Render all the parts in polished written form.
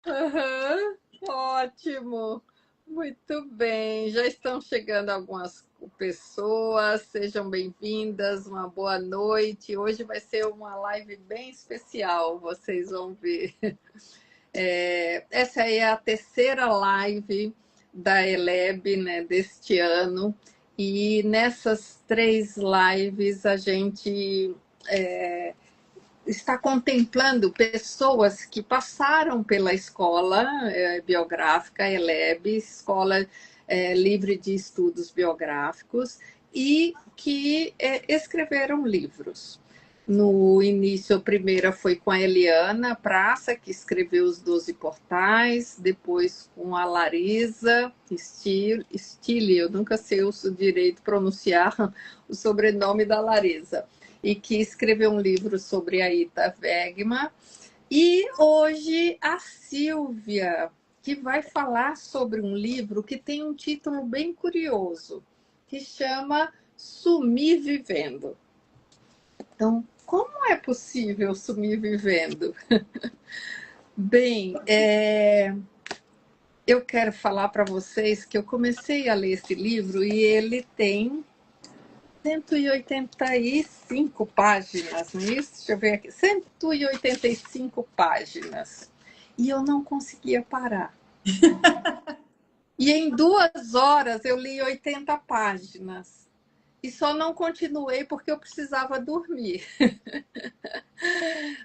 Aham, ótimo. Muito bem. Já estão chegando algumas pessoas. Sejam bem-vindas. Uma boa noite. Hoje vai ser uma live bem especial, vocês vão ver. Essa aí é a terceira live da Eleb, né, deste ano. E nessas três lives a gente está contemplando pessoas que passaram pela escola biográfica ELEB, Escola Livre de Estudos Biográficos, e que escreveram livros. No início, a primeira foi com a Eliana Praça, que escreveu Os Doze Portais, depois com a Larisa Stille, eu nunca sei o direito pronunciar o sobrenome da Larisa, e que escreveu um livro sobre a Ita Wegman. E hoje a Silvia, que vai falar sobre um livro que tem um título bem curioso, que chama Sumir Vivendo. Então, como é possível sumir vivendo? Bem, eu quero falar para vocês que eu comecei a ler esse livro e ele tem 185 páginas, não é isso? Deixa eu ver aqui. 185 páginas. E eu não conseguia parar. E em 2 horas eu li 80 páginas. E só não continuei porque eu precisava dormir.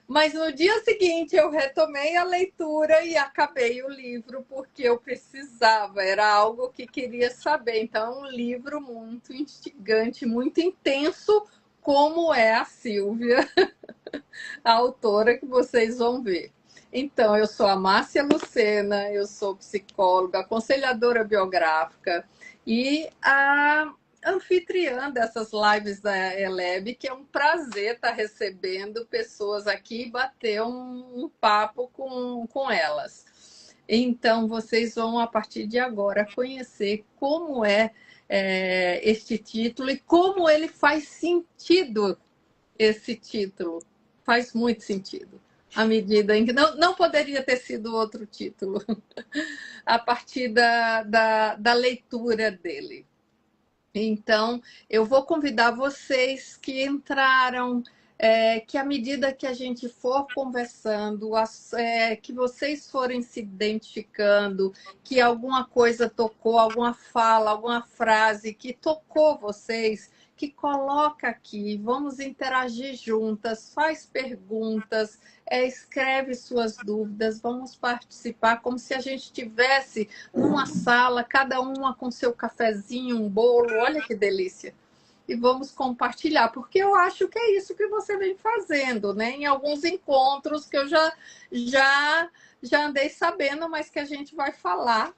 Mas no dia seguinte eu retomei a leitura e acabei o livro porque eu precisava, era algo que queria saber. Então, é um livro muito instigante, muito intenso, como é a Silvia, a autora que vocês vão ver. Então, eu sou a Márcia Lucena, eu sou psicóloga, aconselhadora biográfica e a anfitriã dessas lives da Eleb, que é um prazer estar recebendo pessoas aqui e bater um papo com elas. Então, vocês vão, a partir de agora, conhecer como este título e como ele faz sentido, esse título. Faz muito sentido. À medida em que não poderia ter sido outro título, a partir da leitura dele. Então, eu vou convidar vocês que entraram, que à medida que a gente for conversando, que vocês forem se identificando, que alguma coisa tocou, alguma fala, alguma frase que tocou vocês, que coloca aqui, vamos interagir juntas, faz perguntas, escreve suas dúvidas, vamos participar como se a gente estivesse numa sala, cada uma com seu cafezinho, um bolo, olha que delícia. E vamos compartilhar, porque eu acho que é isso que você vem fazendo, né? Em alguns encontros que eu já, já andei sabendo, mas que a gente vai falar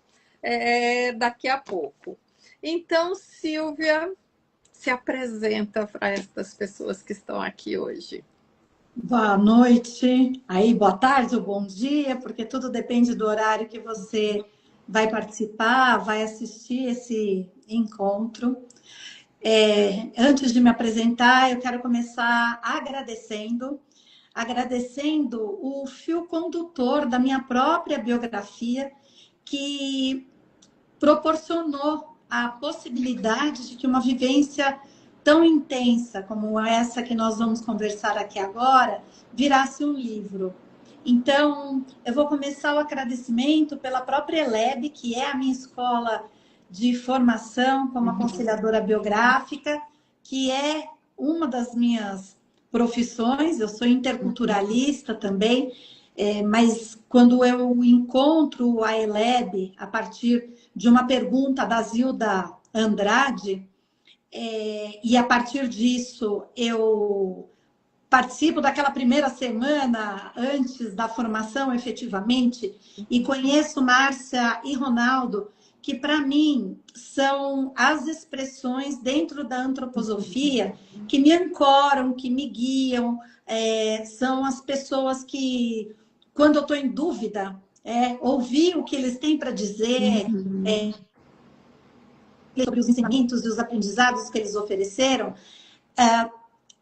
daqui a pouco. Então, Silvia, se apresenta para estas pessoas que estão aqui hoje. Boa noite, aí boa tarde ou bom dia, porque tudo depende do horário que você vai participar, vai assistir esse encontro. Antes de me apresentar, eu quero começar agradecendo o fio condutor da minha própria biografia, que proporcionou a possibilidade de que uma vivência tão intensa como essa que nós vamos conversar aqui agora virasse um livro. Então, eu vou começar o agradecimento pela própria ELEB, que é a minha escola de formação como aconselhadora biográfica, que é uma das minhas profissões. Eu sou interculturalista também, mas quando eu encontro a ELEB a partir de uma pergunta da Zilda Andrade, e a partir disso eu participo daquela primeira semana antes da formação efetivamente e conheço Márcia e Ronaldo, que para mim são as expressões dentro da antroposofia que me ancoram, que me guiam, são as pessoas que, quando eu estou em dúvida, ouvir o que eles têm para dizer, sobre os ensinamentos e os aprendizados que eles ofereceram,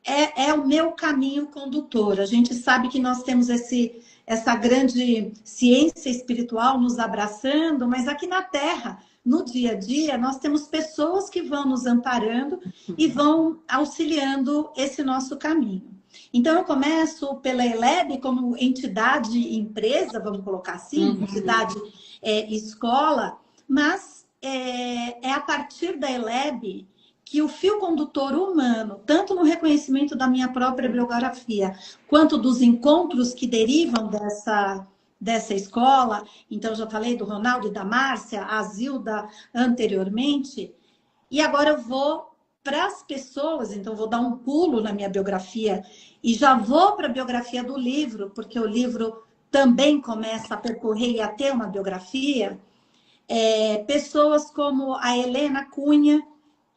é o meu caminho condutor. A gente sabe que nós temos essa grande ciência espiritual nos abraçando, mas aqui na Terra, no dia a dia, nós temos pessoas que vão nos amparando e vão auxiliando esse nosso caminho. Então, eu começo pela ELEB como entidade empresa, vamos colocar assim, entidade escola, mas é a partir da ELEB que o fio condutor humano, tanto no reconhecimento da minha própria biografia, quanto dos encontros que derivam dessa escola, então já falei do Ronaldo e da Márcia, a Zilda anteriormente, e agora eu vou para as pessoas, então vou dar um pulo na minha biografia e já vou para a biografia do livro, porque o livro também começa a percorrer e a ter uma biografia, pessoas como a Helena Cunha,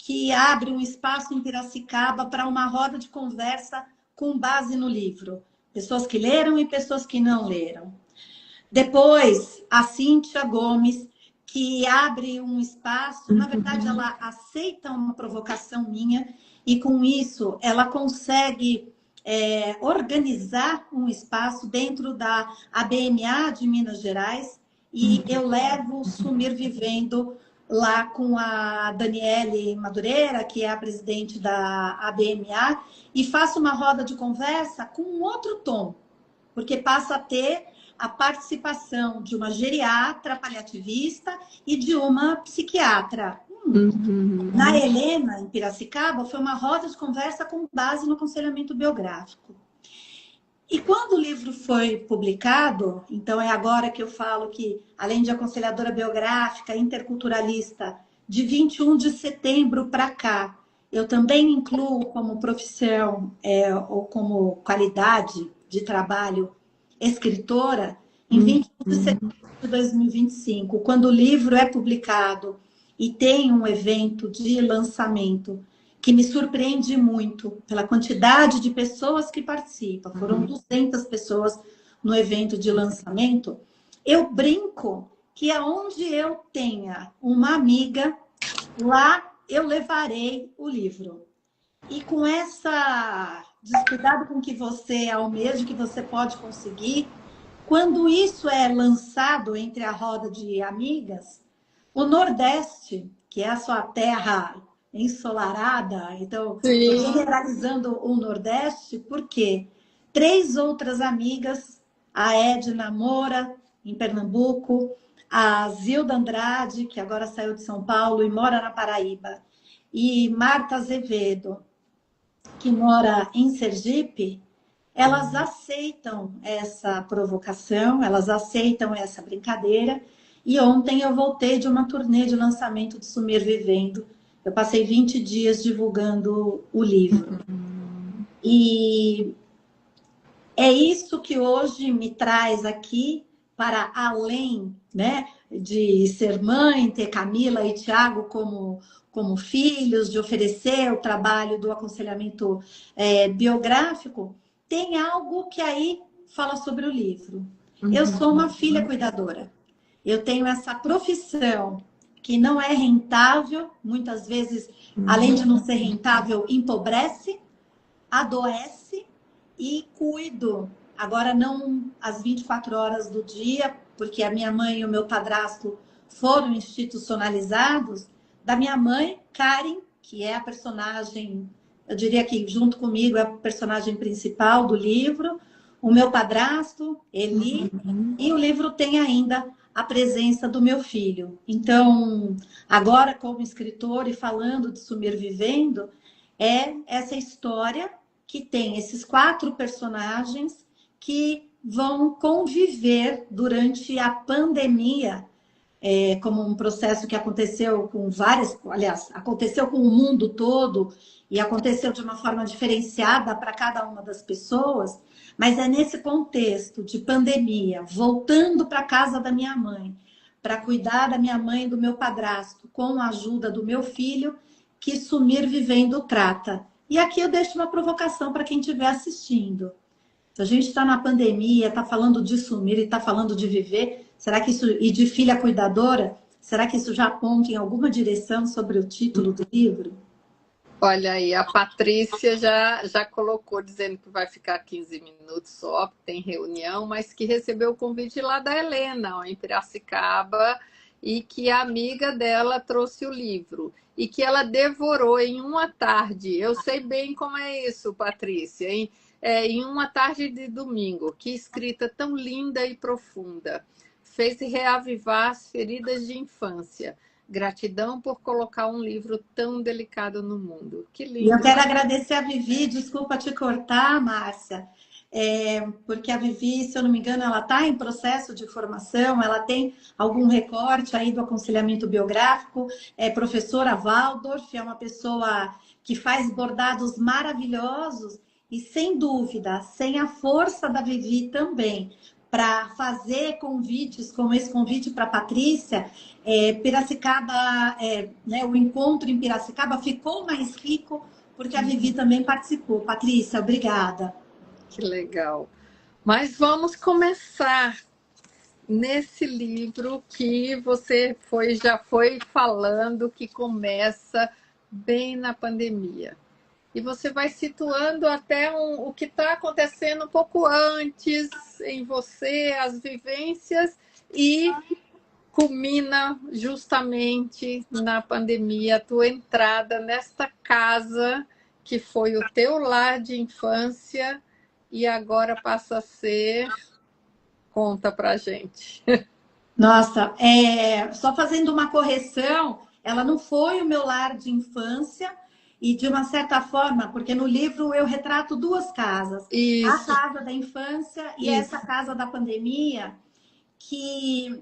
que abre um espaço em Piracicaba para uma roda de conversa com base no livro. Pessoas que leram e pessoas que não leram. Depois, a Cíntia Gomes, que abre um espaço, na verdade, ela aceita uma provocação minha e, com isso, ela consegue organizar um espaço dentro da ABMA de Minas Gerais e eu levo o Sumir Vivendo lá com a Daniele Madureira, que é a presidente da ABMA, e faço uma roda de conversa com um outro tom, porque passa a ter a participação de uma geriatra paliativista e de uma psiquiatra. Na Helena, em Piracicaba, foi uma roda de conversa com base no aconselhamento biográfico. E quando o livro foi publicado, então é agora que eu falo que, além de aconselhadora biográfica, interculturalista, de 21 de setembro para cá, eu também incluo como profissão ou como qualidade de trabalho escritora, em 21 de setembro de 2025, quando o livro é publicado e tem um evento de lançamento que me surpreende muito pela quantidade de pessoas que participam. Foram 200 pessoas no evento de lançamento. Eu brinco que aonde eu tenha uma amiga, lá eu levarei o livro. E com essa descuidado com que você almeja, que você pode conseguir, quando isso é lançado entre a roda de amigas, o Nordeste, que é a sua terra ensolarada, então, generalizando o Nordeste, porque 3 outras amigas, a Edna Moura, em Pernambuco, a Zilda Andrade, que agora saiu de São Paulo e mora na Paraíba, e Marta Azevedo, que mora em Sergipe, elas aceitam essa provocação, elas aceitam essa brincadeira, e ontem eu voltei de uma turnê de lançamento de Sumir Vivendo. Eu passei 20 dias divulgando o livro. E é isso que hoje me traz aqui para além, né, de ser mãe, ter Camila e Tiago como filhos, de oferecer o trabalho do aconselhamento biográfico, tem algo que aí fala sobre o livro. Eu sou uma filha cuidadora. Eu tenho essa profissão que não é rentável, muitas vezes, além de não ser rentável, empobrece, adoece e cuido. Agora não às 24 horas do dia, porque a minha mãe e o meu padrasto foram institucionalizados, da minha mãe, Karen, que é a personagem, eu diria que junto comigo é a personagem principal do livro, o meu padrasto, Eli, e o livro tem ainda a presença do meu filho. Então, agora como escritor e falando de Sumir Vivendo, é essa história que tem esses 4 personagens que vão conviver durante a pandemia, como um processo que aconteceu com aliás, aconteceu com o mundo todo e aconteceu de uma forma diferenciada para cada uma das pessoas, mas é nesse contexto de pandemia, voltando para a casa da minha mãe, para cuidar da minha mãe e do meu padrasto, com a ajuda do meu filho, que Sumir Vivendo trata. E aqui eu deixo uma provocação para quem estiver assistindo. Se a gente está na pandemia, está falando de sumir e está falando de viver, será que isso, e de filha cuidadora, será que isso já aponta em alguma direção sobre o título do livro? Olha aí, a Patrícia já colocou dizendo que vai ficar 15 minutos só, porque tem reunião, mas que recebeu o convite lá da Helena, ó, em Piracicaba, e que a amiga dela trouxe o livro e que ela devorou em uma tarde. Eu sei bem como é isso, Patrícia, em uma tarde de domingo. Que escrita tão linda e profunda. Fez reavivar as feridas de infância. Gratidão por colocar um livro tão delicado no mundo. Que E eu lindo, quero né? agradecer a Vivi, desculpa te cortar, Márcia, porque a Vivi, se eu não me engano, ela está em processo de formação, ela tem algum recorte aí do aconselhamento biográfico, é professora Waldorf, é uma pessoa que faz bordados maravilhosos e, sem dúvida, sem a força da Vivi também, para fazer convites como esse convite para a Patrícia, Piracicaba, né, o encontro em Piracicaba ficou mais rico porque a Vivi também participou. Patrícia, obrigada. Que legal. Mas vamos começar nesse livro que você já foi falando que começa bem na pandemia. E você vai situando até o que está acontecendo um pouco antes em você, as vivências, e culmina justamente na pandemia, a tua entrada nesta casa que foi o teu lar de infância e agora passa a ser. Conta pra gente. Nossa, só fazendo uma correção, ela não foi o meu lar de infância e de uma certa forma, porque no livro eu retrato duas casas, a Isso, casa da infância e essa isso. casa da pandemia, que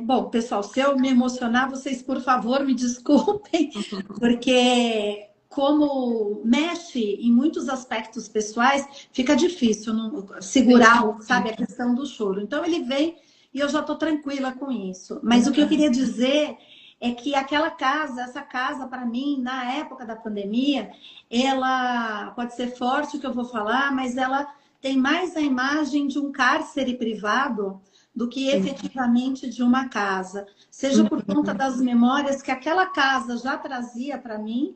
bom, pessoal, se eu me emocionar, vocês, por favor, me desculpem, porque como mexe em muitos aspectos pessoais, fica difícil Sim. segurar, sabe, a questão do choro. Então, ele vem e eu já estou tranquila com isso. Mas o que eu queria dizer é que aquela casa, essa casa, para mim, na época da pandemia, ela pode ser forte o que eu vou falar, mas ela tem mais a imagem de um cárcere privado do que efetivamente de uma casa, seja por conta das memórias que aquela casa já trazia para mim,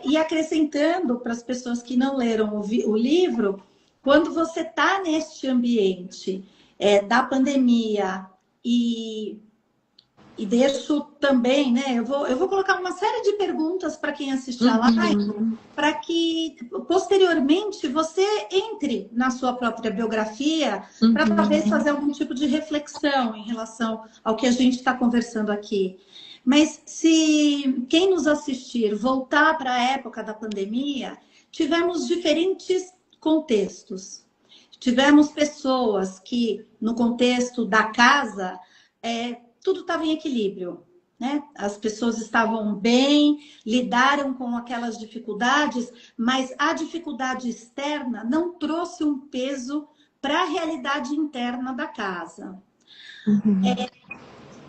e acrescentando para as pessoas que não leram o livro, quando você está neste ambiente da pandemia e deixo também, né? Eu vou colocar uma série de perguntas para quem assistir a live, para que posteriormente você entre na sua própria biografia, para talvez fazer algum tipo de reflexão em relação ao que a gente está conversando aqui. Mas se quem nos assistir voltar para a época da pandemia, tivemos diferentes contextos. Tivemos pessoas que, no contexto da casa, tudo estava em equilíbrio, né? As pessoas estavam bem, lidaram com aquelas dificuldades, mas a dificuldade externa não trouxe um peso para a realidade interna da casa.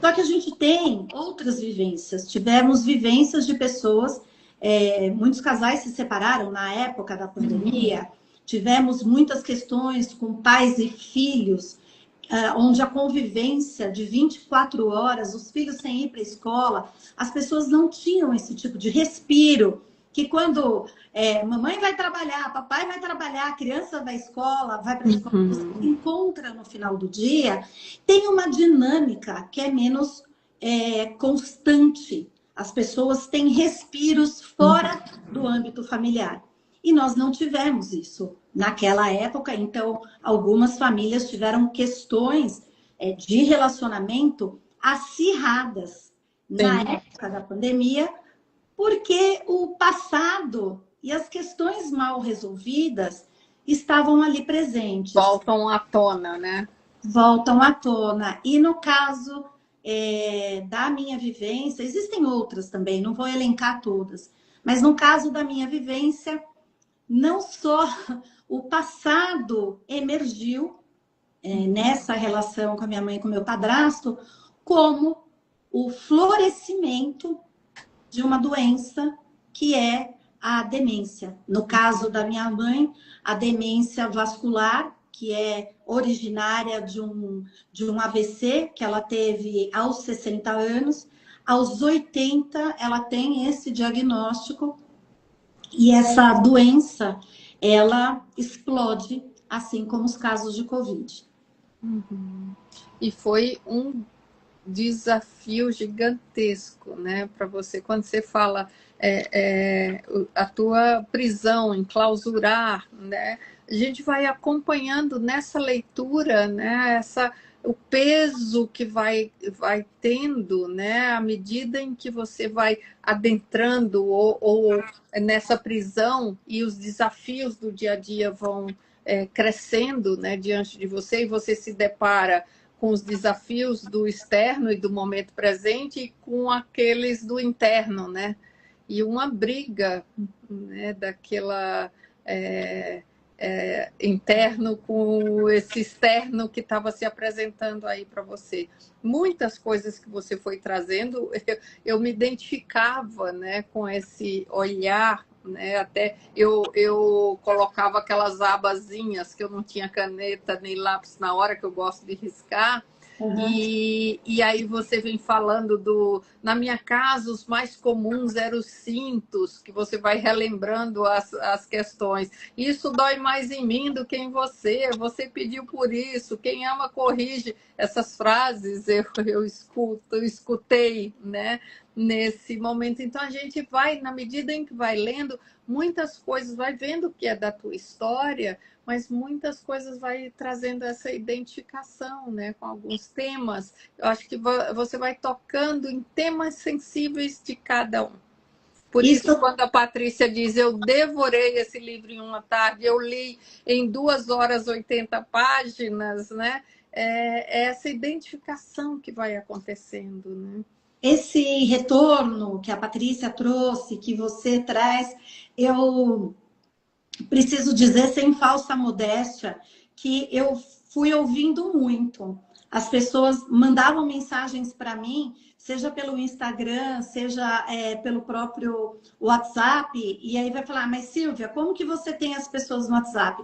Só que a gente tem outras vivências. Tivemos vivências de pessoas, muitos casais se separaram na época da pandemia, tivemos muitas questões com pais e filhos, onde a convivência de 24 horas, os filhos sem ir para a escola, as pessoas não tinham esse tipo de respiro, que quando mamãe vai trabalhar, papai vai trabalhar, a criança vai à escola, vai para a escola, você se encontra no final do dia, tem uma dinâmica que é menos constante. As pessoas têm respiros fora do âmbito familiar. E nós não tivemos isso naquela época, então algumas famílias tiveram questões de relacionamento acirradas na época da pandemia, porque o passado e as questões mal resolvidas estavam ali presentes. Voltam à tona, né? Voltam à tona. E no caso da minha vivência, existem outras também, não vou elencar todas, mas no caso da minha vivência, não só o passado emergiu nessa relação com a minha mãe e com o meu padrasto, como o florescimento de uma doença que é a demência. No caso da minha mãe, a demência vascular, que é originária de um AVC que ela teve aos 60 anos. Aos 80, ela tem esse diagnóstico E essa doença, ela explode, assim como os casos de Covid. E foi um desafio gigantesco, né, para você. Quando você fala a tua prisão, enclausurar, né, a gente vai acompanhando nessa leitura, né, o peso que vai tendo, né, à medida em que você vai adentrando ou nessa prisão e os desafios do dia a dia vão crescendo, né, diante de você e você se depara com os desafios do externo e do momento presente e com aqueles do interno, né? E uma briga, né, daquela interno com esse externo que estava se apresentando aí para você. Muitas coisas que você foi trazendo, eu me identificava, né, com esse olhar, né? Até eu colocava aquelas abazinhas que eu não tinha caneta nem lápis na hora, que eu gosto de riscar. Uhum. E aí você vem falando na minha casa, os mais comuns eram os cintos, que você vai relembrando as questões. Isso dói mais em mim do que em você. Você pediu por isso. Quem ama, corrige. Essas frases eu escutei, né, nesse momento. Então a gente vai, na medida em que vai lendo, muitas coisas, vai vendo que é da tua história, mas muitas coisas vai trazendo essa identificação, né, com alguns temas. Eu acho que você vai tocando em temas sensíveis de cada um. Por isso, Isso, quando a Patrícia diz, eu devorei esse livro em uma tarde, eu li em 2 horas 80 páginas, né? É essa identificação que vai acontecendo, né? esse retorno que a Patrícia trouxe, que você traz, eu preciso dizer sem falsa modéstia que eu fui ouvindo muito. As pessoas mandavam mensagens para mim, seja pelo Instagram, seja pelo próprio WhatsApp, e aí vai falar, mas Silvia, como que você tem as pessoas no WhatsApp?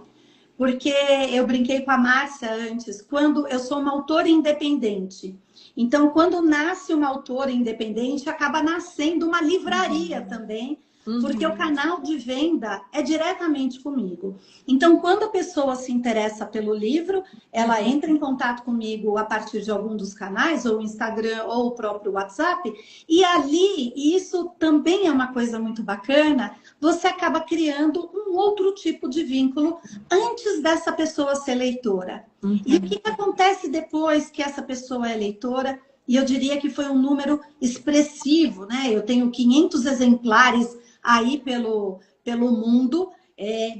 Porque eu brinquei com a Márcia antes, quando eu sou uma autora independente. Então, quando nasce uma autora independente, acaba nascendo uma livraria também, porque o canal de venda é diretamente comigo. Então, quando a pessoa se interessa pelo livro, ela entra em contato comigo a partir de algum dos canais, ou o Instagram, ou o próprio WhatsApp, e ali, e isso também é uma coisa muito bacana, você acaba criando um outro tipo de vínculo antes dessa pessoa ser leitora. E o que acontece depois que essa pessoa é leitora? E eu diria que foi um número expressivo, né? Eu tenho 500 exemplares aí pelo mundo.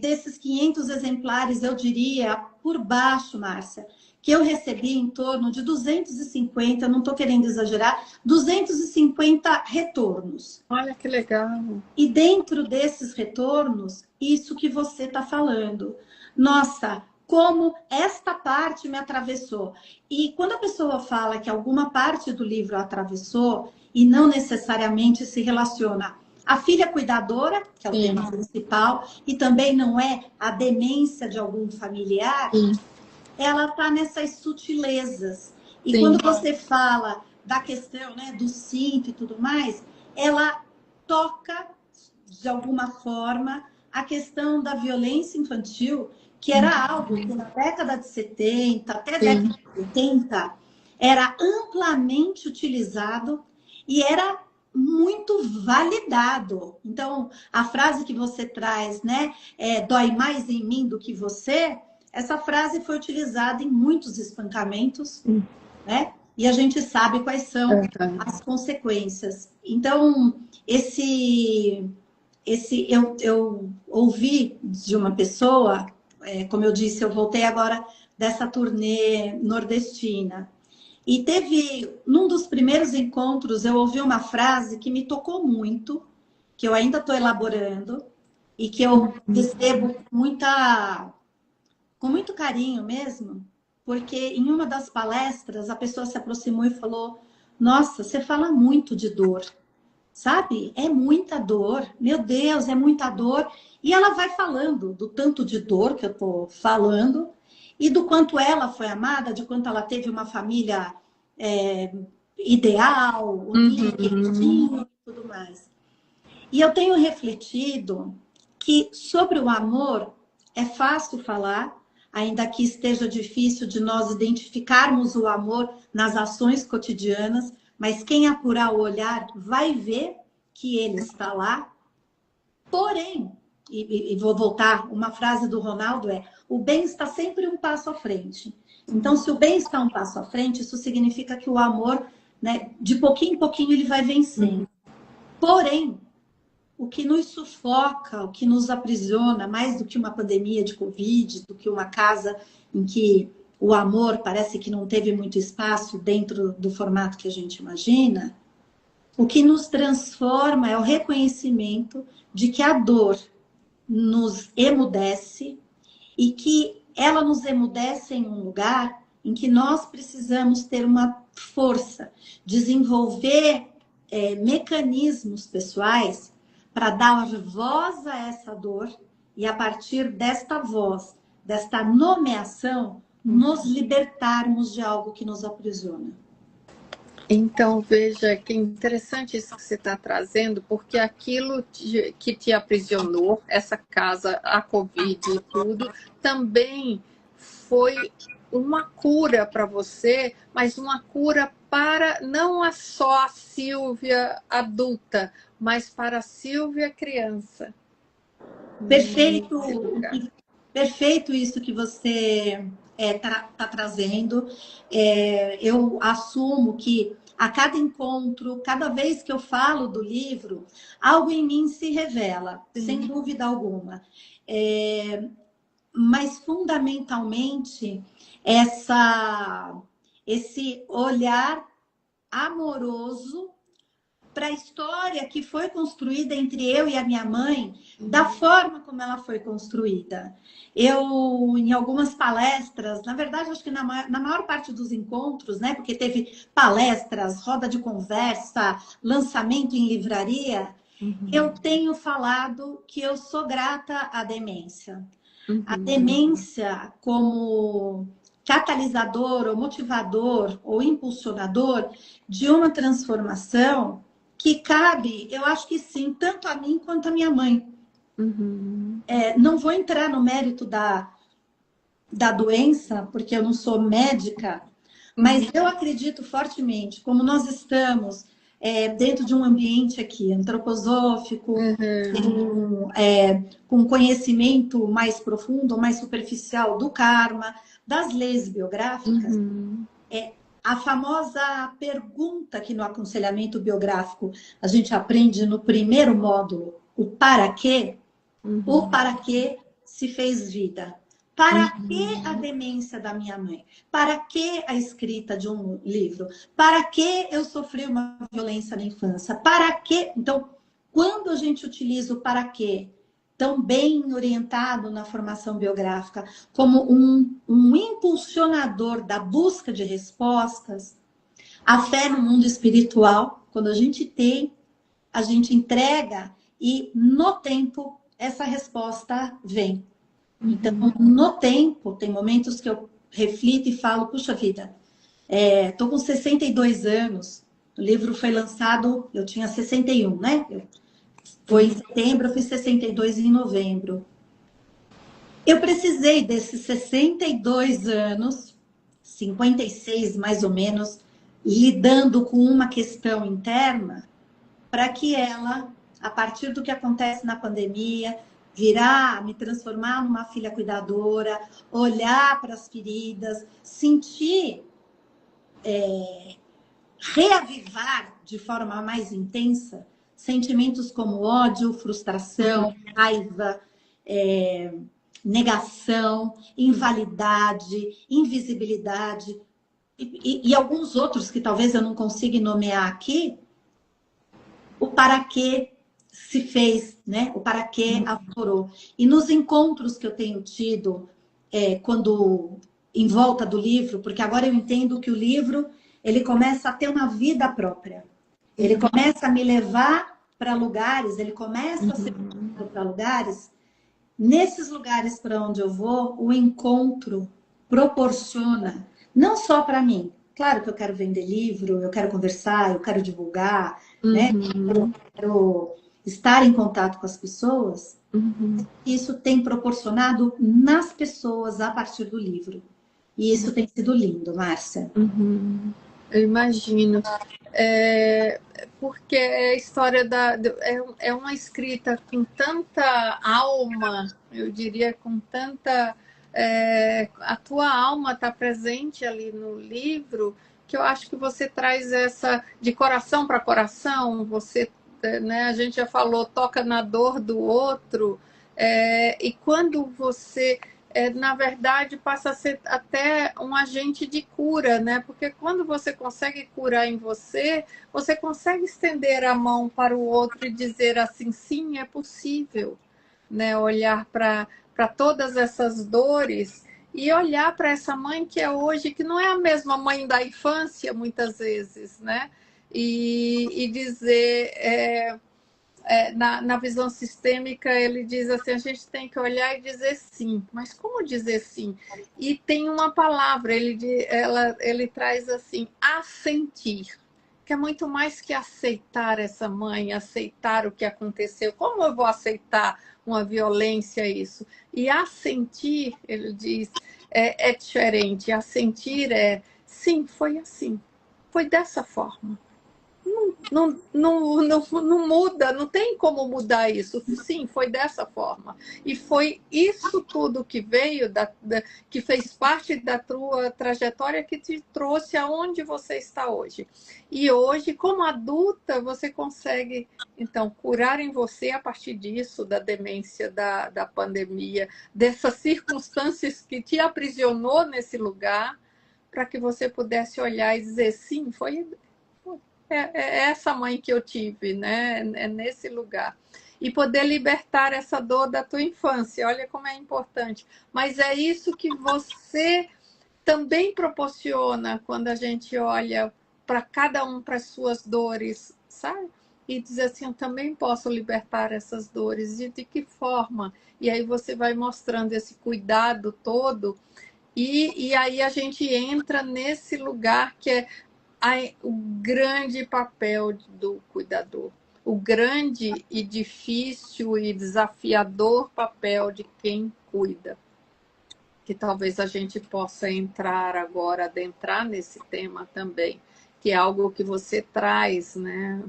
Desses 500 exemplares, eu diria, por baixo, Márcia, que eu recebi em torno de 250, não estou querendo exagerar, 250 retornos. Olha que legal. E dentro desses retornos, isso que você está falando. Nossa, como esta parte me atravessou. E quando a pessoa fala que alguma parte do livro atravessou, e não necessariamente se relaciona à filha cuidadora, que é o tema principal, e também não é a demência de algum familiar, ela está nessas sutilezas. E quando você fala da questão, né, do cinto e tudo mais, ela toca de alguma forma, a questão da violência infantil, que era algo que na década de 70, até década de 80, era amplamente utilizado e era muito validado. Então, a frase que você traz, né, dói mais em mim do que você, essa frase foi utilizada em muitos espancamentos, né? E a gente sabe quais são as consequências. Então, eu ouvi de uma pessoa, como eu disse, eu voltei agora dessa turnê nordestina. E num dos primeiros encontros, eu ouvi uma frase que me tocou muito, que eu ainda estou elaborando, e que eu recebo com muito carinho mesmo, porque em uma das palestras a pessoa se aproximou e falou: Nossa, você fala muito de dor. Sabe? É muita dor. Meu Deus, é muita dor. E ela vai falando do tanto de dor que eu estou falando e do quanto ela foi amada, de quanto ela teve uma família ideal, unida, e tudo mais. E eu tenho refletido que sobre o amor é fácil falar, ainda que esteja difícil de nós identificarmos o amor nas ações cotidianas, mas quem apurar o olhar vai ver que ele está lá. Porém, e vou voltar, uma frase do Ronaldo é: o bem está sempre um passo à frente. Então, se o bem está um passo à frente, isso significa que o amor, né, de pouquinho em pouquinho, ele vai vencendo. Porém, o que nos sufoca, o que nos aprisiona, mais do que uma pandemia de Covid, do que uma casa em que o amor parece que não teve muito espaço dentro do formato que a gente imagina, o que nos transforma é o reconhecimento de que a dor nos emudece e que ela nos emudece em um lugar em que nós precisamos ter uma força, desenvolver mecanismos pessoais para dar voz a essa dor e, a partir desta voz, desta nomeação, nos libertarmos de algo que nos aprisiona. Então, veja que interessante isso que você está trazendo, porque aquilo que te aprisionou, essa casa, a Covid e tudo, também foi uma cura para você, mas uma cura para não só a Sílvia adulta, mas para a Sílvia criança. Perfeito, perfeito isso que você tá trazendo. Eu assumo que a cada encontro, cada vez que eu falo do livro, algo em mim se revela, sem dúvida alguma. Mas, fundamentalmente, esse olhar amoroso para a história que foi construída entre eu e a minha mãe, da forma como ela foi construída. Eu, em algumas palestras, na verdade, acho que na maior parte dos encontros, né, porque teve palestras, roda de conversa, lançamento em livraria, eu tenho falado que eu sou grata à demência. A demência como catalisador, ou motivador, ou impulsionador de uma transformação que cabe, eu acho que sim, tanto a mim quanto a minha mãe. Não vou entrar no mérito da doença, porque eu não sou médica, mas eu acredito fortemente, como nós estamos dentro de um ambiente aqui antroposófico, com conhecimento mais profundo, mais superficial do karma, das leis biográficas, a famosa pergunta que no aconselhamento biográfico a gente aprende no primeiro módulo, o para quê? O para que se fez vida? Para que a demência da minha mãe? Para que a escrita de um livro? Para que eu sofri uma violência na infância? Para que? Então, quando a gente utiliza o para quê, tão bem orientado na formação biográfica, como um impulsionador da busca de respostas, a fé no mundo espiritual, quando a gente tem, a gente entrega e no tempo essa resposta vem. Então, no tempo, tem momentos que eu reflito e falo, puxa vida, tô com 62 anos, o livro foi lançado, eu tinha 61, né? Foi em setembro, eu fiz 62 em novembro. Eu precisei desses 62 anos, 56 mais ou menos, lidando com uma questão interna, para que ela, a partir do que acontece na pandemia, me transformar numa filha cuidadora, olhar para as feridas, sentir, reavivar de forma mais intensa sentimentos como ódio, frustração, raiva, negação, invalidade, invisibilidade e alguns outros que talvez eu não consiga nomear aqui, o para que se fez, né? O para que aflorou. E nos encontros que eu tenho tido, quando em volta do livro, porque agora eu entendo que o livro ele começa a ter uma vida própria. Ele começa a me levar para lugares, ele começa a ser para lugares. Nesses lugares para onde eu vou, o encontro proporciona, não só para mim. Claro que eu quero vender livro, eu quero conversar, eu quero divulgar, né? Eu quero estar em contato com as pessoas, Uhum. isso tem proporcionado nas pessoas a partir do livro. E isso tem sido lindo, Márcia. Uhum. Eu imagino. É, porque a história é uma escrita com tanta alma, eu diria, com tanta. A tua alma está presente ali no livro, que eu acho que você traz essa de coração para coração, você, né, a gente já falou, toca na dor do outro, e quando você na verdade, passa a ser até um agente de cura, né? Porque quando você consegue curar em você, você consegue estender a mão para o outro e dizer assim, sim, é possível, né? Olhar para todas essas dores e olhar para essa mãe que é hoje, que não é a mesma mãe da infância, muitas vezes, né? E dizer, na visão sistêmica, ele diz assim, a gente tem que olhar e dizer sim. Mas como dizer sim? E tem uma palavra, ele traz assim, assentir, que é muito mais que aceitar essa mãe, aceitar o que aconteceu. Como eu vou aceitar uma violência, isso? E assentir, ele diz, é diferente. Assentir sim, foi assim. Foi dessa forma. Não muda, não tem como mudar isso. Sim, foi dessa forma. E foi isso tudo que veio, que fez parte da tua trajetória, que te trouxe aonde você está hoje. E hoje, como adulta, você consegue, então, curar em você a partir disso, da demência, da pandemia, dessas circunstâncias que te aprisionou nesse lugar, para que você pudesse olhar e dizer, sim, é essa mãe que eu tive, né? É nesse lugar. E poder libertar essa dor da tua infância, olha como é importante. Mas é isso que você também proporciona quando a gente olha para cada um, para as suas dores, sabe? E diz assim, eu também posso libertar essas dores. E de que forma? E aí você vai mostrando esse cuidado todo. E aí a gente entra nesse lugar que é o grande papel do cuidador, o grande e difícil e desafiador papel de quem cuida, que talvez a gente possa entrar agora, adentrar nesse tema também, que é algo que você traz, né?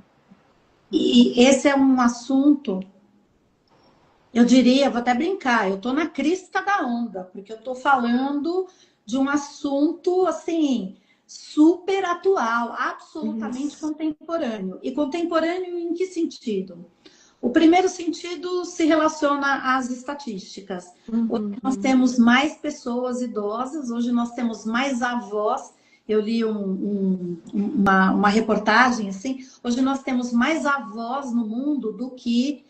E esse é um assunto, eu diria, vou até brincar, eu estou na crista da onda, porque eu estou falando de um assunto, assim, super atual, absolutamente Isso. contemporâneo. E contemporâneo em que sentido? O primeiro sentido se relaciona às estatísticas. Hoje nós Uhum. temos mais pessoas idosas, hoje nós temos mais avós. Eu li uma reportagem assim. Hoje nós temos mais avós no mundo do que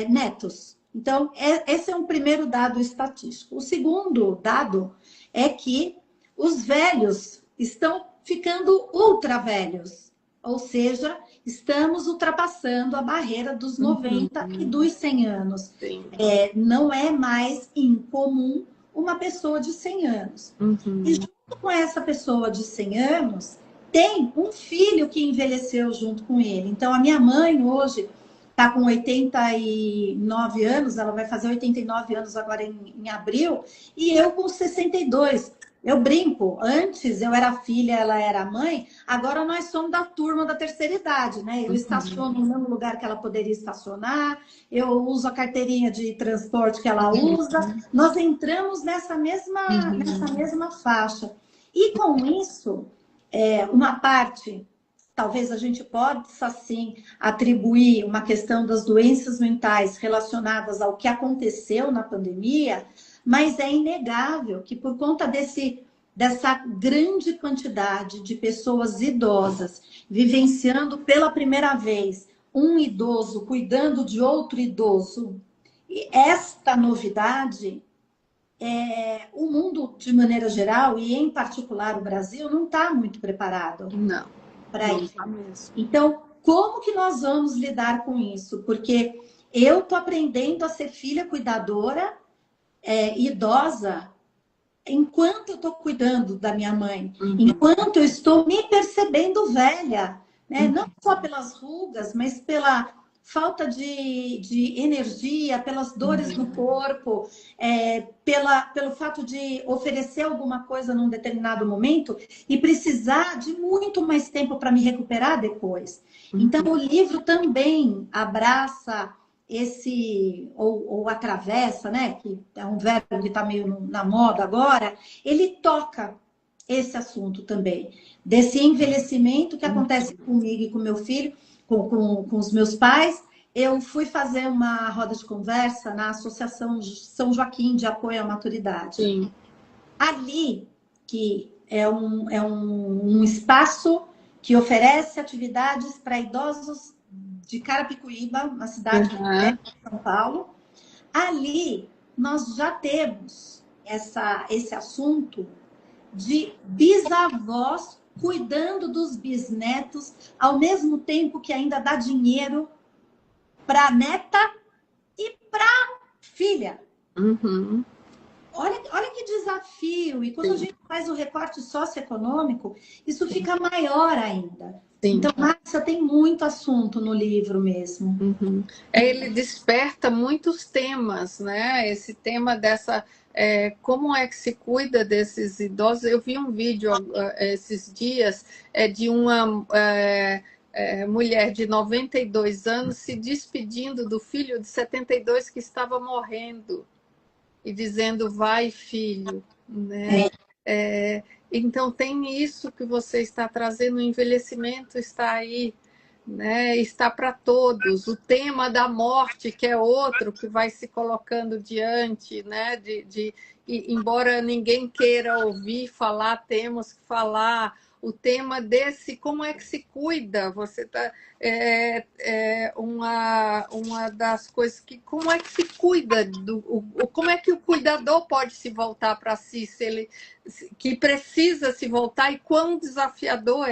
netos. Então, esse é um primeiro dado estatístico. O segundo dado é que os velhos estão ficando ultra velhos, ou seja, estamos ultrapassando a barreira dos 90 e Uhum. dos 100 anos. Sim. Não é mais incomum uma pessoa de 100 anos. E Uhum. junto com essa pessoa de 100 anos, tem um filho que envelheceu junto com ele. Então, a minha mãe hoje está com 89 anos, ela vai fazer 89 anos agora em abril, e eu com 62. Eu brinco, antes eu era filha, ela era mãe, agora nós somos da turma da terceira idade, né? Eu estaciono no mesmo lugar que ela poderia estacionar, eu uso a carteirinha de transporte que ela usa, nós entramos nessa mesma faixa. E com isso, uma parte, talvez a gente possa sim atribuir uma questão das doenças mentais relacionadas ao que aconteceu na pandemia, mas é inegável que por conta dessa grande quantidade de pessoas idosas vivenciando pela primeira vez um idoso cuidando de outro idoso, e esta novidade, o mundo de maneira geral e em particular o Brasil não está muito preparado Não, para não isso. está mesmo. Então, como que nós vamos lidar com isso? Porque eu estou aprendendo a ser filha cuidadora, idosa, enquanto eu estou cuidando da minha mãe, enquanto eu estou me percebendo velha, né? Não só pelas rugas, mas falta de energia, pelas dores no corpo, pelo fato de oferecer alguma coisa num determinado momento e precisar de muito mais tempo para me recuperar depois. Então, o livro também abraça ou atravessa, né? Que é um verbo que está meio na moda agora, ele toca esse assunto também, desse envelhecimento que acontece comigo e com meu filho, com os meus pais. Eu fui fazer uma roda de conversa na Associação São Joaquim de Apoio à Maturidade. Sim. Ali, que é um espaço que oferece atividades para idosos de Carapicuíba, uma cidade de São Paulo. Ali, nós já temos esse assunto de bisavós cuidando dos bisnetos, ao mesmo tempo que ainda dá dinheiro para a neta e para a filha. Uhum. Olha que desafio. E quando a gente faz o recorte socioeconômico, isso fica maior ainda. Sim. Então, Márcia, tem muito assunto no livro mesmo. Uhum. Ele desperta muitos temas, né? Esse tema dessa... como é que se cuida desses idosos? Eu vi um vídeo esses dias de uma mulher de 92 anos se despedindo do filho de 72 que estava morrendo e dizendo, vai, filho, né? Então, tem isso que você está trazendo, o envelhecimento está aí, né? Está para todos. O tema da morte, que é outro que vai se colocando diante, né? Embora ninguém queira ouvir falar, temos que falar. O tema desse, como é que se cuida? Você tá, uma das coisas que, como é que se cuida como é que o cuidador pode se voltar para si, se ele que precisa se voltar, e quão desafiador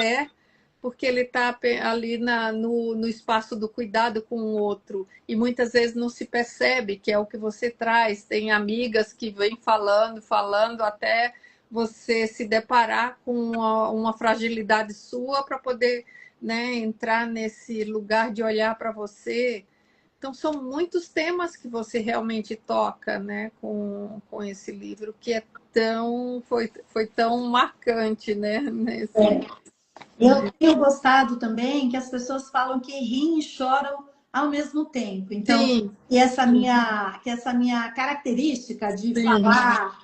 porque ele está ali no espaço do cuidado com o outro, e muitas vezes não se percebe, que é o que você traz. Tem amigas que vêm falando, até você se deparar com uma fragilidade sua para poder, né, entrar nesse lugar de olhar para você. Então, são muitos temas que você realmente toca, né, com esse livro, que foi tão marcante, né? Eu tenho gostado também que as pessoas falam que riem e choram ao mesmo tempo. Então, Sim. que essa minha característica de falar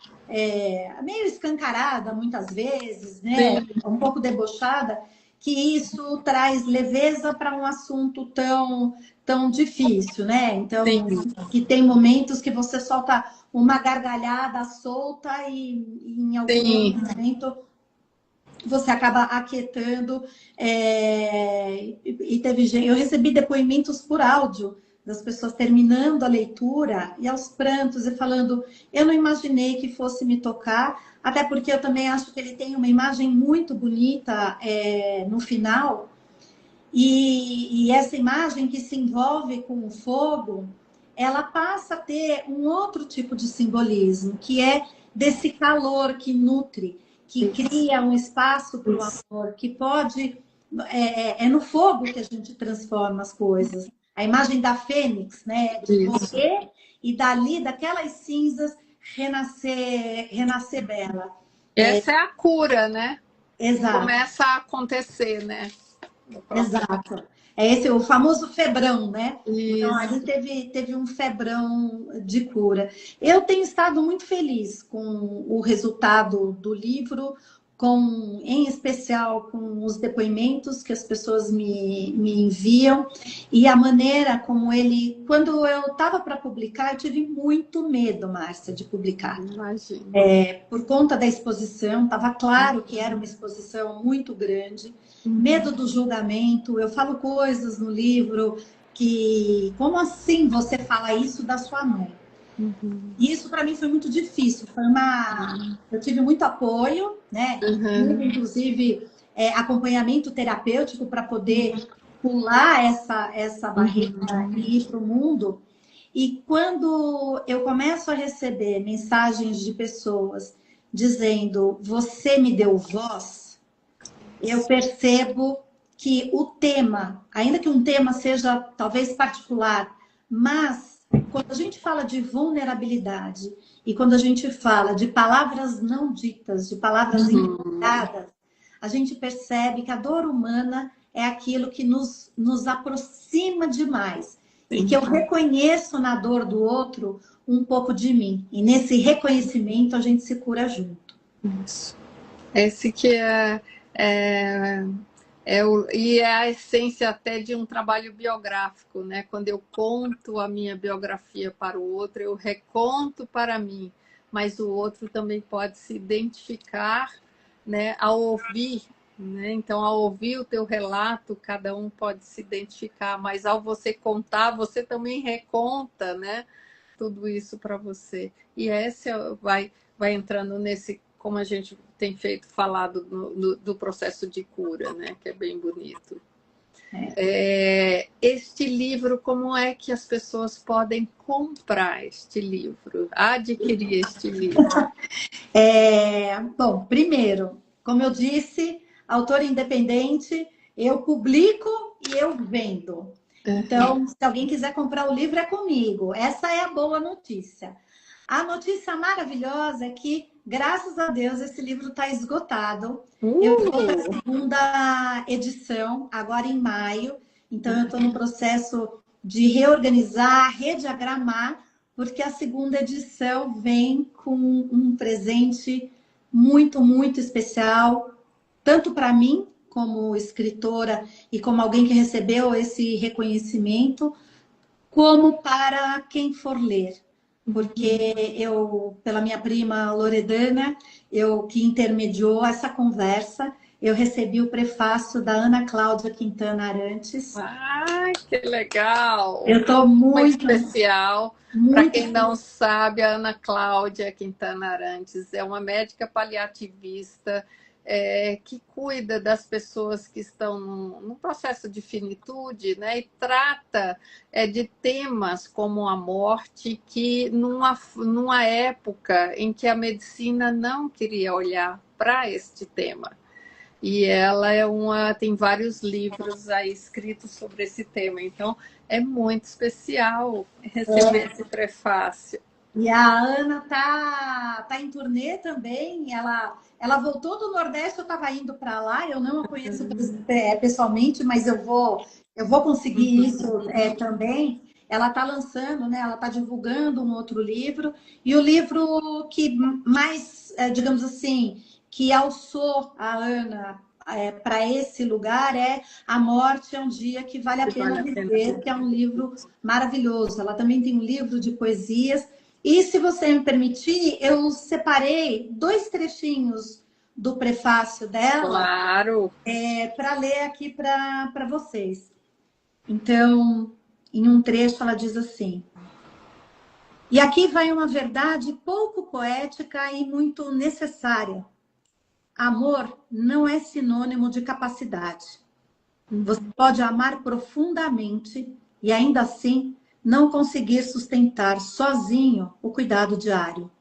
meio escancarada muitas vezes, né? Sim. Um pouco debochada, que isso traz leveza para um assunto tão difícil, né? Então, sim, que tem momentos que você solta uma gargalhada solta e em algum sim. momento você acaba aquietando. E teve gente, eu recebi depoimentos por áudio das pessoas terminando a leitura e aos prantos e falando, eu não imaginei que fosse me tocar, até porque eu também acho que ele tem uma imagem muito bonita no final, e essa imagem que se envolve com o fogo, ela passa a ter um outro tipo de simbolismo, que é desse calor que nutre, que cria um espaço para o amor, que pode... É no fogo que a gente transforma as coisas. A imagem da fênix, né? De morrer e dali, daquelas cinzas, renascer bela. Essa é a cura, né? Exato. Começa a acontecer, né? Exato. É esse o famoso febrão, né? Isso. Então, ali teve um febrão de cura. Eu tenho estado muito feliz com o resultado do livro, em especial com os depoimentos que as pessoas me enviam e a maneira como ele... Quando eu estava para publicar, eu tive muito medo, Márcia, de publicar. Imagina. Por conta da exposição, estava claro que era uma exposição muito grande. Medo do julgamento. Eu falo coisas no livro que... Como assim você fala isso da sua mãe? Uhum. E isso para mim foi muito difícil. Eu tive muito apoio, né? Uhum. Inclusive acompanhamento terapêutico para poder pular essa barreira e ir para o mundo. E quando eu começo a receber mensagens de pessoas dizendo, você me deu voz, eu percebo que o tema, ainda que um tema seja talvez particular, mas quando a gente fala de vulnerabilidade e quando a gente fala de palavras não ditas, de palavras inventadas, a gente percebe que a dor humana é aquilo que nos aproxima demais. E que eu reconheço na dor do outro um pouco de mim. E nesse reconhecimento a gente se cura junto. Isso. Esse que e é a essência até de um trabalho biográfico, né? Quando eu conto a minha biografia para o outro, eu reconto para mim, mas o outro também pode se identificar, né, ao ouvir, né? Então, ao ouvir o teu relato, cada um pode se identificar, mas ao você contar, você também reconta, né, tudo isso para você. E esse vai entrando nesse, como a gente tem falado do processo de cura, né? Que é bem bonito. Este livro, como é que as pessoas podem comprar este livro, adquirir este livro? Bom, primeiro, como eu disse, autora independente, eu publico e eu vendo. Então, se alguém quiser comprar o livro, é comigo. Essa é a boa notícia. A notícia maravilhosa é que, graças a Deus, esse livro está esgotado. Eu vou para a segunda edição, agora em maio. Então, eu estou no processo de reorganizar, rediagramar, porque a segunda edição vem com um presente muito, muito especial, tanto para mim, como escritora e como alguém que recebeu esse reconhecimento, como para quem for ler. Porque eu, pela minha prima Loredana, que intermediou essa conversa, eu recebi o prefácio da Ana Cláudia Quintana Arantes. Ai, que legal! Eu estou muito especial. Para quem não sabe, a Ana Cláudia Quintana Arantes é uma médica paliativista que cuida das pessoas que estão num processo de finitude, né? E trata de temas como a morte, que numa época em que a medicina não queria olhar para este tema. E ela tem vários livros aí escritos sobre esse tema. Então, é muito especial receber esse prefácio. E a Ana tá em turnê também. Ela voltou do Nordeste, eu estava indo para lá. Eu não a conheço pessoalmente, mas eu vou conseguir isso também. Ela está lançando, né? Ela está divulgando um outro livro. E o livro que mais, digamos assim, que alçou a Ana para esse lugar é A Morte é um Dia que Vale a Pena Viver, que é um livro maravilhoso. Ela também tem um livro de poesias. E, se você me permitir, eu separei 2 trechinhos do prefácio dela. Claro! Para ler aqui para vocês. Então, em um trecho, ela diz assim: e aqui vai uma verdade pouco poética e muito necessária. Amor não é sinônimo de capacidade. Você pode amar profundamente e ainda assim não conseguir sustentar sozinho o cuidado diário.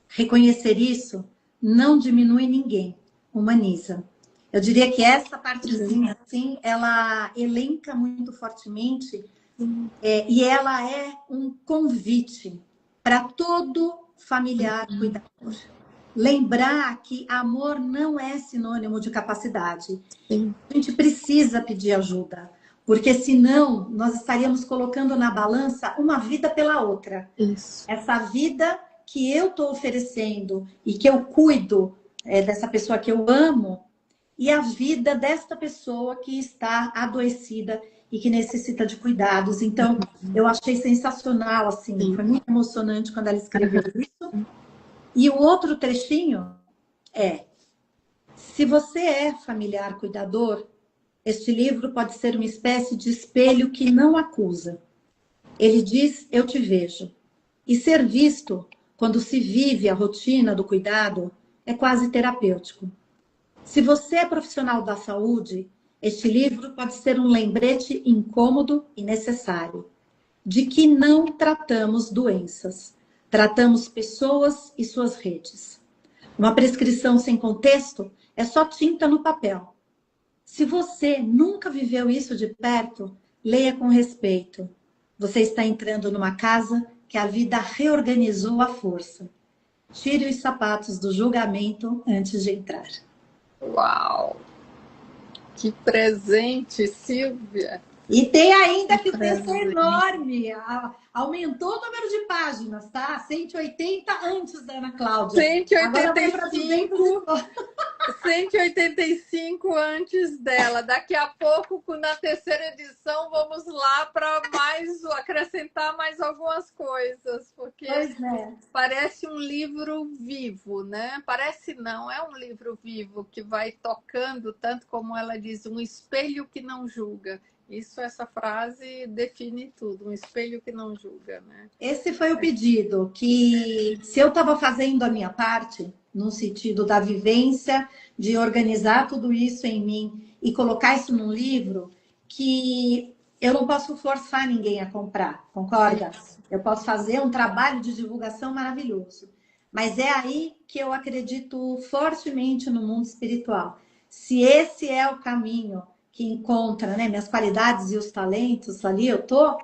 Reconhecer isso não diminui ninguém, humaniza. Eu diria que essa partezinha, assim, ela elenca muito fortemente e ela é um convite para todo familiar cuidador. Lembrar que amor não é sinônimo de capacidade. Sim. A gente precisa pedir ajuda, porque senão nós estaríamos colocando na balança uma vida pela outra. Isso. Essa vida que eu estou oferecendo e que eu cuido dessa pessoa que eu amo, e a vida desta pessoa que está adoecida e que necessita de cuidados. Então, eu achei sensacional, assim, Sim. Foi muito emocionante quando ela escreveu isso. E o outro trechinho é: se você é familiar cuidador, este livro pode ser uma espécie de espelho que não acusa. Ele diz, eu te vejo. E ser visto, quando se vive a rotina do cuidado, é quase terapêutico. Se você é profissional da saúde, este livro pode ser um lembrete incômodo e necessário de que não tratamos doenças, tratamos pessoas e suas redes. Uma prescrição sem contexto é só tinta no papel. Se você nunca viveu isso de perto, leia com respeito. Você está entrando numa casa que a vida reorganizou à força. Tire os sapatos do julgamento antes de entrar. Uau! Que presente, Silvia! E tem ainda que o texto é Presente. enorme. Aumentou o número de páginas, tá? 180 antes da Ana Cláudia. Agora vai para 200 e 185 185 antes dela. Daqui a pouco, na terceira edição, vamos lá para acrescentar mais algumas coisas, porque Pois é. parece um livro vivo, né? Parece não, é um livro vivo que vai tocando, tanto como ela diz, um espelho que não julga. Essa frase define tudo, um espelho que não julga, né? Esse foi o pedido, que se eu estava fazendo a minha parte, no sentido da vivência, de organizar tudo isso em mim e colocar isso num livro, que eu não posso forçar ninguém a comprar, concorda? Eu posso fazer um trabalho de divulgação maravilhoso. Mas é aí que eu acredito fortemente no mundo espiritual. Se esse é o caminho que encontra, né, minhas qualidades e os talentos, ali eu tô,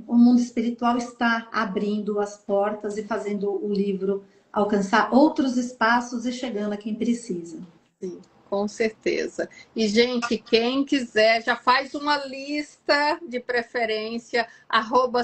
o mundo espiritual está abrindo as portas e fazendo o livro alcançar outros espaços e chegando a quem precisa. Sim, com certeza. E, gente, quem quiser, já faz uma lista de preferência,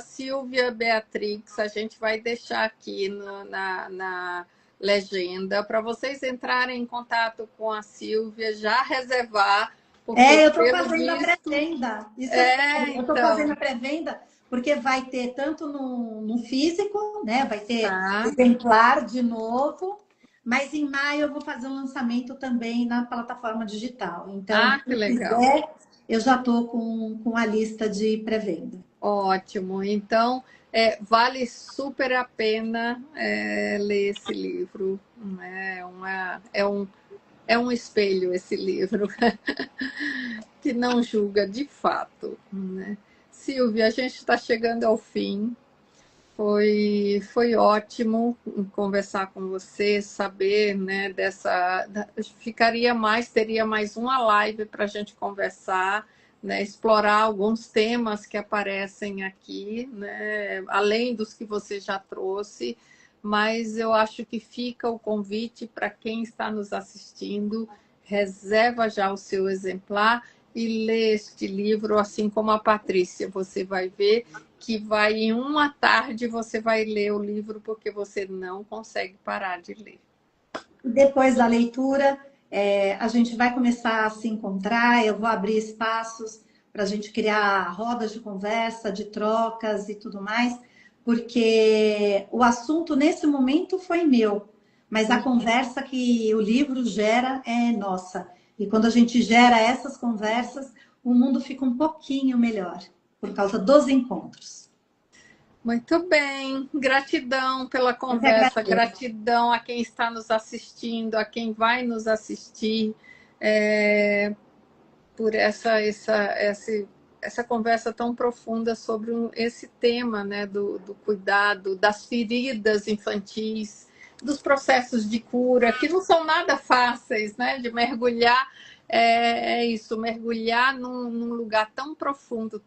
@Silvia Beatrix, a gente vai deixar aqui na legenda, para vocês entrarem em contato com a Silvia, já reservar, porque Eu estou pelo fazendo a visto. pré-venda. Isso é sério. Eu estou Então, fazendo a pré-venda porque vai ter tanto no físico, né? Vai ter tá. exemplar de novo, mas em maio eu vou fazer um lançamento também na plataforma digital. Então, Ah, que quem legal. quiser, eu já estou com a lista de pré-venda. Ótimo. Então, vale super a pena ler esse livro. É um espelho esse livro, que não julga de fato, né? Silvia, a gente está chegando ao fim. Foi ótimo conversar com você, saber, né, teria mais uma live para a gente conversar, né, explorar alguns temas que aparecem aqui, né, além dos que você já trouxe, mas eu acho que fica o convite para quem está nos assistindo, reserva já o seu exemplar e lê este livro, assim como a Patrícia, você vai ver que em uma tarde você vai ler o livro porque você não consegue parar de ler. Depois da leitura, a gente vai começar a se encontrar, eu vou abrir espaços para a gente criar rodas de conversa, de trocas e tudo mais, porque o assunto nesse momento foi meu, mas a conversa que o livro gera é nossa. E quando a gente gera essas conversas, o mundo fica um pouquinho melhor, por causa dos encontros. Muito bem, gratidão pela Eu que conversa, agradeço. gratidão a quem está nos assistindo, a quem vai nos assistir, por essa conversa tão profunda sobre esse tema, né, do cuidado, das feridas infantis, dos processos de cura, que não são nada fáceis, né, de mergulhar. Isso, mergulhar num lugar tão profundo,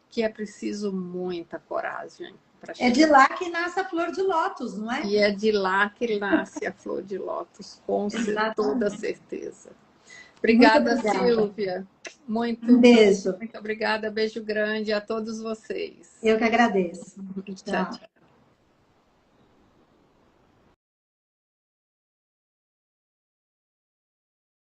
que é preciso muita coragem para É de chegar. lá que nasce a flor de lótus, não é? E é de lá que nasce a flor de lótus, com toda Exatamente. certeza. Muito Obrigada, obrigada. Silvia. Um Muito, beijo. muito obrigada. Beijo grande a todos vocês. Eu que agradeço. Tchau, Tchau. tchau.